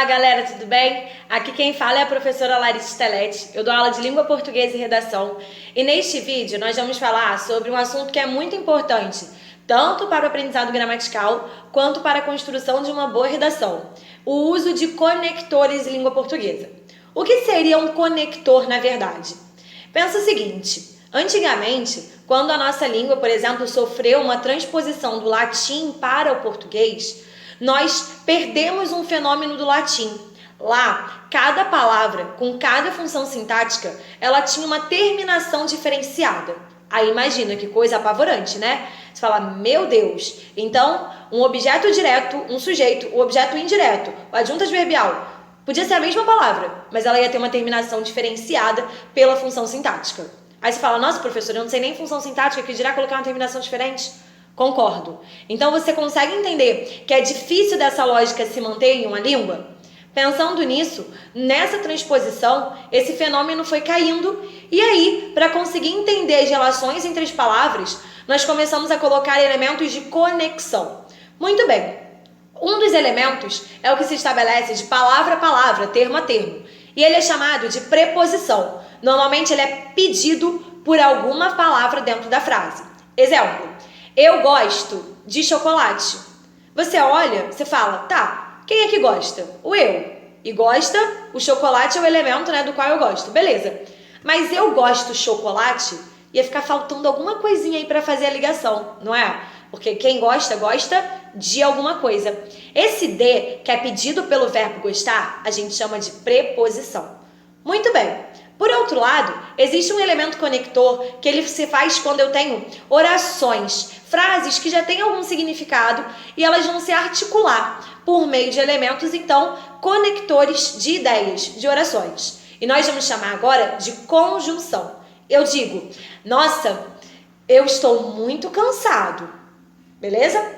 Olá, galera, tudo bem? Aqui quem fala é a professora Larissa Telete. Eu dou aula de língua portuguesa e redação. E neste vídeo nós vamos falar sobre um assunto que é muito importante, tanto para o aprendizado gramatical quanto para a construção de uma boa redação: o uso de conectores em língua portuguesa. O que seria um conector, na verdade? Pensa o seguinte: antigamente, quando a nossa língua, por exemplo, sofreu uma transposição do latim para o português, nós perdemos um fenômeno do latim. Lá, cada palavra, com cada função sintática, ela tinha uma terminação diferenciada. Aí imagina que coisa apavorante, né? Você fala, meu Deus. Então, um objeto direto, um sujeito, o objeto indireto, o adjunto adverbial, podia ser a mesma palavra, mas ela ia ter uma terminação diferenciada pela função sintática. Aí você fala, nossa, professor, eu não sei nem função sintática, que dirá colocar uma terminação diferente? Concordo. Então você consegue entender que é difícil dessa lógica se manter em uma língua? Pensando nisso, nessa transposição, esse fenômeno foi caindo, e aí, para conseguir entender as relações entre as palavras, nós começamos a colocar elementos de conexão. Muito bem. Um dos elementos é o que se estabelece de palavra a palavra, termo a termo, e ele é chamado de preposição. Normalmente ele é pedido por alguma palavra dentro da frase. Exemplo: eu gosto de chocolate. Você olha, você fala, tá, quem é que gosta? O eu. E gosta, o chocolate é o elemento, né, do qual eu gosto. Beleza. Mas eu gosto de chocolate, ia ficar faltando alguma coisinha aí para fazer a ligação, não é? Porque quem gosta, gosta de alguma coisa. Esse de, que é pedido pelo verbo gostar, a gente chama de preposição. Muito bem. Por outro lado, existe um elemento conector que ele se faz quando eu tenho orações, frases que já têm algum significado e elas vão se articular por meio de elementos, então, conectores de ideias, de orações. E nós vamos chamar agora de conjunção. Eu digo, nossa, eu estou muito cansado, beleza?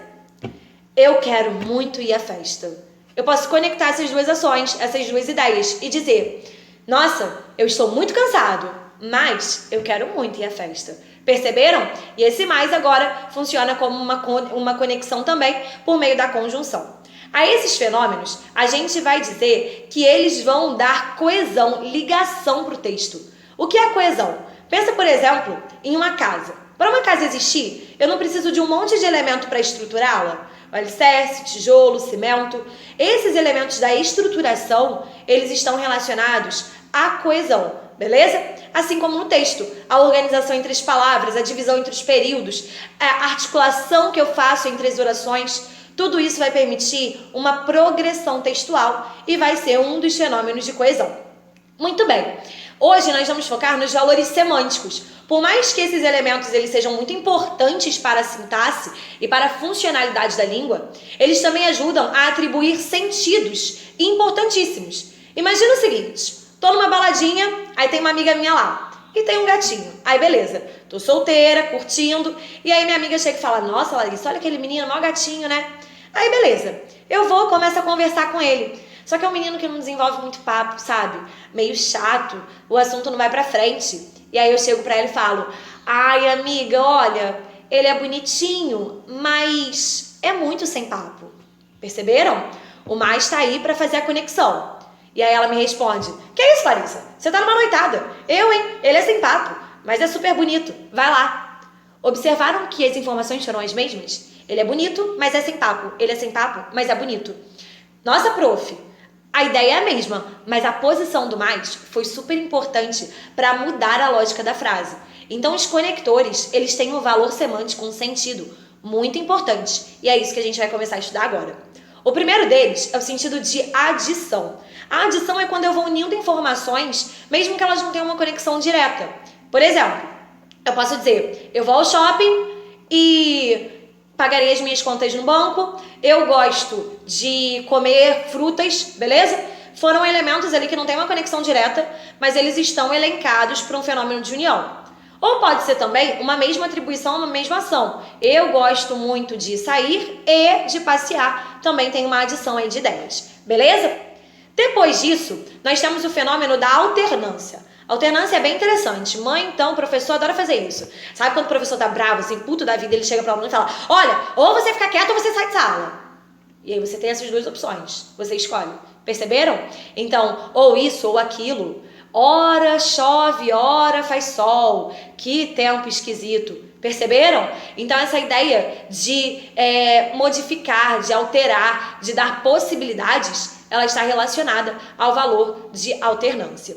Eu quero muito ir à festa. Eu posso conectar essas duas ações, essas duas ideias e dizer, nossa, eu estou muito cansado, mas eu quero muito ir à festa. Perceberam? E esse mais agora funciona como uma conexão também por meio da conjunção. A esses fenômenos, a gente vai dizer que eles vão dar coesão, ligação para o texto. O que é coesão? Pensa, por exemplo, em uma casa. Para uma casa existir, eu não preciso de um monte de elemento para estruturá-la. Alicerce, tijolo, cimento. Esses elementos da estruturação, eles estão relacionados à coesão, beleza? Assim como no texto, a organização entre as palavras, a divisão entre os períodos, a articulação que eu faço entre as orações, tudo isso vai permitir uma progressão textual e vai ser um dos fenômenos de coesão. Muito bem. Hoje nós vamos focar nos valores semânticos. Por mais que esses elementos eles sejam muito importantes para a sintaxe e para a funcionalidade da língua, eles também ajudam a atribuir sentidos importantíssimos. Imagina o seguinte, tô numa baladinha, aí tem uma amiga minha lá e tem um gatinho. Aí beleza, tô solteira, curtindo, e aí minha amiga chega e fala, nossa Larissa, olha aquele menino, maior gatinho, né? Aí beleza, eu vou, começo a conversar com ele. Só que é um menino que não desenvolve muito papo, sabe? Meio chato, o assunto não vai pra frente. E aí eu chego pra ela e falo, ai amiga, olha, ele é bonitinho, mas é muito sem papo. Perceberam? O mais tá aí pra fazer a conexão. E aí ela me responde, que é isso, Larissa? Você tá numa noitada. Eu, hein? Ele é sem papo, mas é super bonito. Vai lá. Observaram que as informações foram as mesmas? Ele é bonito, mas é sem papo. Ele é sem papo, mas é bonito. Nossa, prof, a ideia é a mesma, mas a posição do mais foi super importante para mudar a lógica da frase. Então os conectores, eles têm um valor semântico, um sentido muito importante. E é isso que a gente vai começar a estudar agora. O primeiro deles é o sentido de adição. A adição é quando eu vou unindo informações, mesmo que elas não tenham uma conexão direta. Por exemplo, eu posso dizer, eu vou ao shopping e pagarei as minhas contas no banco, eu gosto de comer frutas, beleza? Foram elementos ali que não tem uma conexão direta, mas eles estão elencados para um fenômeno de união. Ou pode ser também uma mesma atribuição, uma mesma ação. Eu gosto muito de sair e de passear. Também tem uma adição aí de ideias, beleza? Depois disso, nós temos o fenômeno da alternância. Alternância é bem interessante. Mãe, então, o professor adora fazer isso. Sabe quando o professor tá bravo, assim, puto da vida, ele chega para o aluno e fala, olha, ou você fica quieto ou você sai de sala. E aí você tem essas duas opções. Você escolhe. Perceberam? Então, ou isso ou aquilo. Ora chove, ora faz sol. Que tempo esquisito. Perceberam? Então, essa ideia de modificar, de alterar, de dar possibilidades, ela está relacionada ao valor de alternância.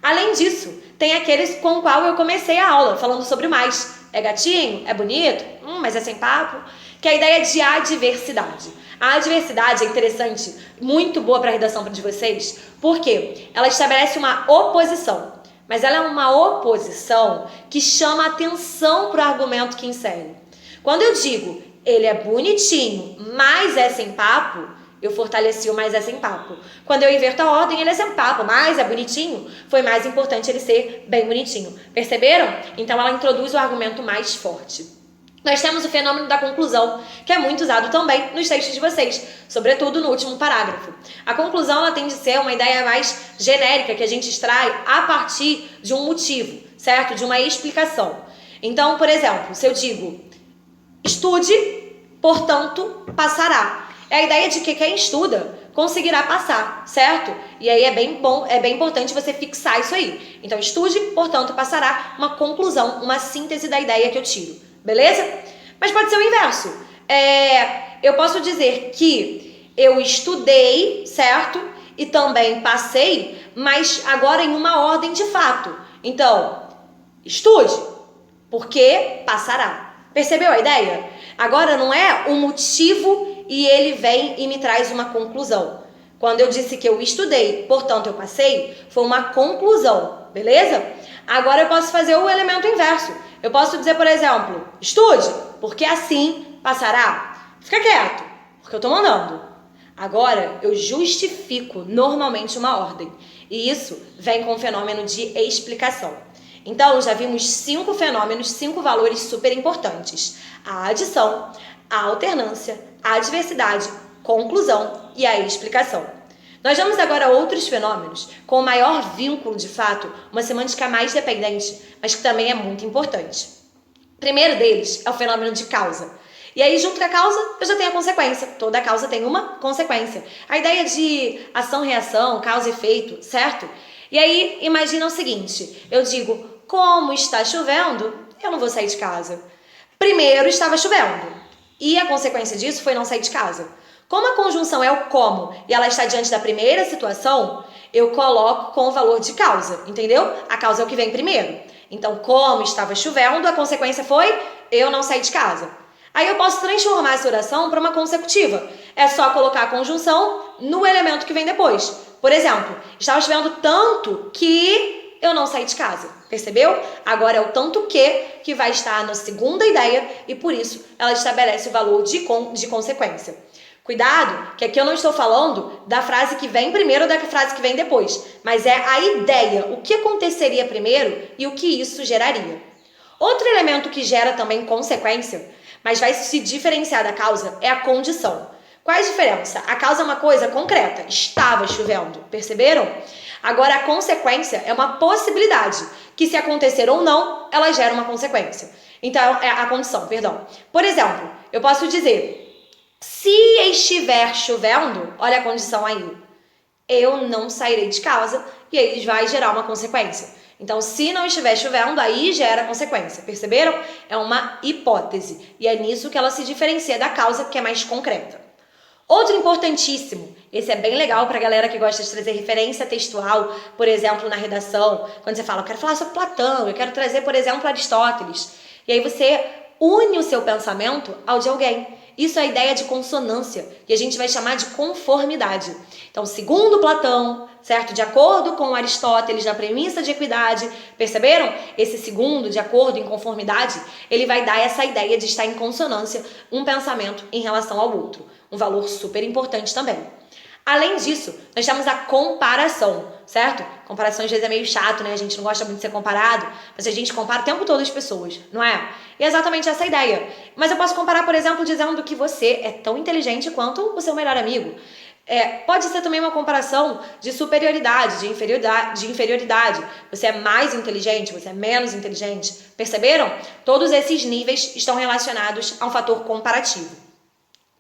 Além disso, tem aqueles com o qual eu comecei a aula, falando sobre mais. É gatinho? É bonito? Mas é sem papo? Que é a ideia de adversidade. A adversidade é interessante, muito boa para a redação de vocês, porque ela estabelece uma oposição. Mas ela é uma oposição que chama atenção para o argumento que insere. Quando eu digo, ele é bonitinho, mas é sem papo, eu fortaleci o mais é sem papo. Quando eu inverto a ordem, ele é sem papo, mas é bonitinho, foi mais importante ele ser bem bonitinho. Perceberam? Então ela introduz o argumento mais forte. Nós temos o fenômeno da conclusão, que é muito usado também nos textos de vocês, sobretudo no último parágrafo. A conclusão ela tende a ser uma ideia mais genérica, que a gente extrai a partir de um motivo, certo? De uma explicação. Então, por exemplo, se eu digo, estude, portanto, passará. É a ideia de que quem estuda conseguirá passar, certo? E aí é bem importante você fixar isso aí. Então, estude, portanto, passará, uma conclusão, uma síntese da ideia que eu tiro. Beleza? Mas pode ser o inverso. Eu posso dizer que eu estudei, certo? E também passei, mas agora em uma ordem de fato. Então, estude, porque passará. Percebeu a ideia? Agora não é um motivo e ele vem e me traz uma conclusão. Quando eu disse que eu estudei, portanto eu passei, foi uma conclusão, beleza? Agora eu posso fazer o elemento inverso. Eu posso dizer, por exemplo, estude, porque assim passará. Fica quieto, porque eu tô mandando. Agora eu justifico normalmente uma ordem. E isso vem com o fenômeno de explicação. Então, já vimos 5 fenômenos, 5 valores super importantes. A adição, a alternância, a adversidade, conclusão e a explicação. Nós vamos agora a outros fenômenos com maior vínculo de fato, uma semântica mais dependente, mas que também é muito importante. O primeiro deles é o fenômeno de causa. E aí, junto com a causa, eu já tenho a consequência. Toda causa tem uma consequência. A ideia de ação-reação, causa e efeito, certo? E aí, imagina o seguinte, eu digo, como está chovendo, eu não vou sair de casa. Primeiro estava chovendo, e a consequência disso foi não sair de casa. Como a conjunção é o como e ela está diante da primeira situação, eu coloco com o valor de causa, entendeu? A causa é o que vem primeiro. Então, como estava chovendo, a consequência foi eu não sair de casa. Aí eu posso transformar essa oração para uma consecutiva. É só colocar a conjunção no elemento que vem depois. Por exemplo, estava chovendo tanto que eu não saí de casa. Percebeu? Agora é o tanto que vai estar na segunda ideia e por isso ela estabelece o valor de consequência. Cuidado, que aqui eu não estou falando da frase que vem primeiro ou da frase que vem depois, mas é a ideia, o que aconteceria primeiro e o que isso geraria. Outro elemento que gera também consequência, mas vai se diferenciar da causa, é a condição. Qual é a diferença? A causa é uma coisa concreta, estava chovendo, perceberam? Agora a consequência é uma possibilidade, que se acontecer ou não, ela gera uma consequência. Então é a condição, perdão. Por exemplo, eu posso dizer, se estiver chovendo, olha a condição aí, eu não sairei de casa e aí vai gerar uma consequência. Então, se não estiver chovendo, aí gera consequência, perceberam? É uma hipótese e é nisso que ela se diferencia da causa, que é mais concreta. Outro importantíssimo, esse é bem legal pra galera que gosta de trazer referência textual, por exemplo, na redação, quando você fala, eu quero falar sobre Platão, eu quero trazer, por exemplo, Aristóteles. E aí você une o seu pensamento ao de alguém. Isso é a ideia de consonância, e a gente vai chamar de conformidade. Então, segundo Platão, certo? De acordo com Aristóteles na premissa de equidade, perceberam? Esse segundo, de acordo, em conformidade, ele vai dar essa ideia de estar em consonância um pensamento em relação ao outro. Um valor super importante também. Além disso, nós temos a comparação, certo? Comparação às vezes é meio chato, né? A gente não gosta muito de ser comparado, mas a gente compara o tempo todo as pessoas, não é? E é exatamente essa a ideia. Mas eu posso comparar, por exemplo, dizendo que você é tão inteligente quanto o seu melhor amigo. Pode ser também uma comparação de superioridade, de inferioridade. Você é mais inteligente, você é menos inteligente. Perceberam? Todos esses níveis estão relacionados a um fator comparativo.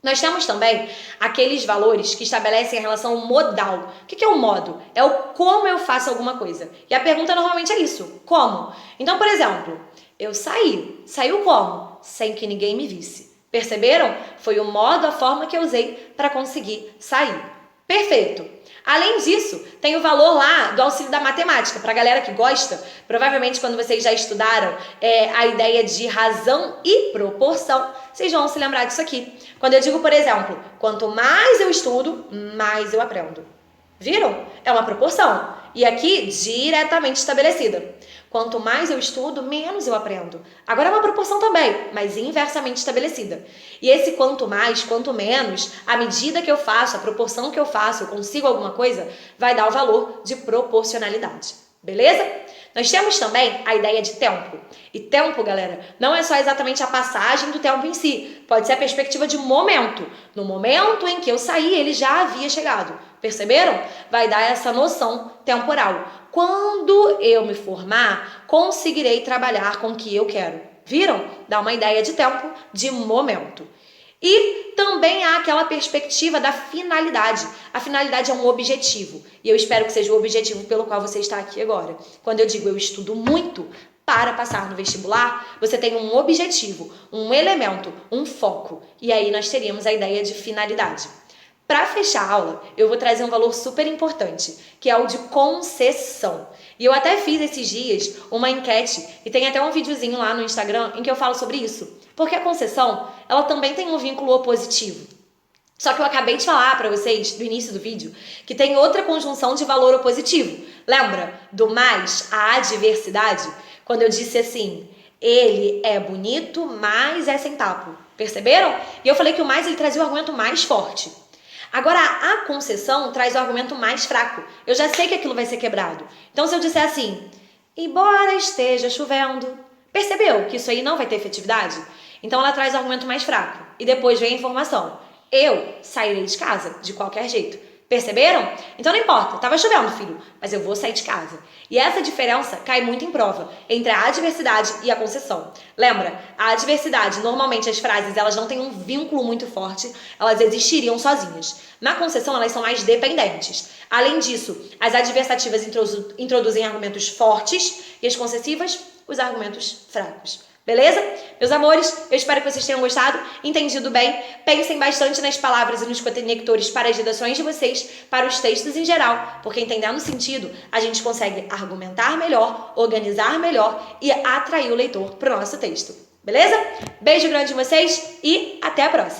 Nós temos também aqueles valores que estabelecem a relação modal. O que é o modo? É o como eu faço alguma coisa. E a pergunta normalmente é isso: como? Então, por exemplo, eu saí. Saiu como? Sem que ninguém me visse. Perceberam? Foi o modo, a forma que eu usei para conseguir sair. Perfeito! Além disso, tem o valor lá do auxílio da matemática. Para a galera que gosta, provavelmente quando vocês já estudaram a ideia de razão e proporção, vocês vão se lembrar disso aqui. Quando eu digo, por exemplo, quanto mais eu estudo, mais eu aprendo. Viram? É uma proporção. E aqui, diretamente estabelecida. Quanto mais eu estudo, menos eu aprendo. Agora é uma proporção também, mas inversamente estabelecida. E esse quanto mais, quanto menos, à medida que eu faço, a proporção que eu faço, eu consigo alguma coisa, vai dar o valor de proporcionalidade. Beleza? Nós temos também a ideia de tempo. E tempo, galera, não é só exatamente a passagem do tempo em si. Pode ser a perspectiva de momento. No momento em que eu saí, ele já havia chegado. Perceberam? Vai dar essa noção temporal. Quando eu me formar, conseguirei trabalhar com o que eu quero. Viram? Dá uma ideia de tempo, de momento. E também há aquela perspectiva da finalidade. A finalidade é um objetivo. E eu espero que seja o objetivo pelo qual você está aqui agora. Quando eu digo eu estudo muito para passar no vestibular, você tem um objetivo, um elemento, um foco. E aí nós teríamos a ideia de finalidade. Para fechar a aula, eu vou trazer um valor super importante, que é o de concessão. E eu até fiz esses dias uma enquete, e tem até um videozinho lá no Instagram em que eu falo sobre isso. Porque a concessão, ela também tem um vínculo opositivo. Só que eu acabei de falar para vocês, no início do vídeo, que tem outra conjunção de valor opositivo. Lembra do mais, a adversidade? Quando eu disse assim, ele é bonito, mas é sem tapo. Perceberam? E eu falei que o mais ele trazia o argumento mais forte. Agora, a concessão traz o argumento mais fraco. Eu já sei que aquilo vai ser quebrado. Então, se eu disser assim, embora esteja chovendo, percebeu que isso aí não vai ter efetividade? Então, ela traz o argumento mais fraco. E depois vem a informação. Eu sairei de casa, de qualquer jeito. Perceberam? Então não importa, tava chovendo, filho, mas eu vou sair de casa. E essa diferença cai muito em prova entre a adversidade e a concessão. Lembra? A adversidade, normalmente as frases, elas não têm um vínculo muito forte, elas existiriam sozinhas. Na concessão, elas são mais dependentes. Além disso, as adversativas introduzem argumentos fortes e as concessivas, os argumentos fracos. Beleza? Meus amores, eu espero que vocês tenham gostado, entendido bem. Pensem bastante nas palavras e nos conectores para as redações de vocês, para os textos em geral, porque entendendo o sentido, a gente consegue argumentar melhor, organizar melhor e atrair o leitor para o nosso texto. Beleza? Beijo grande em vocês e até a próxima!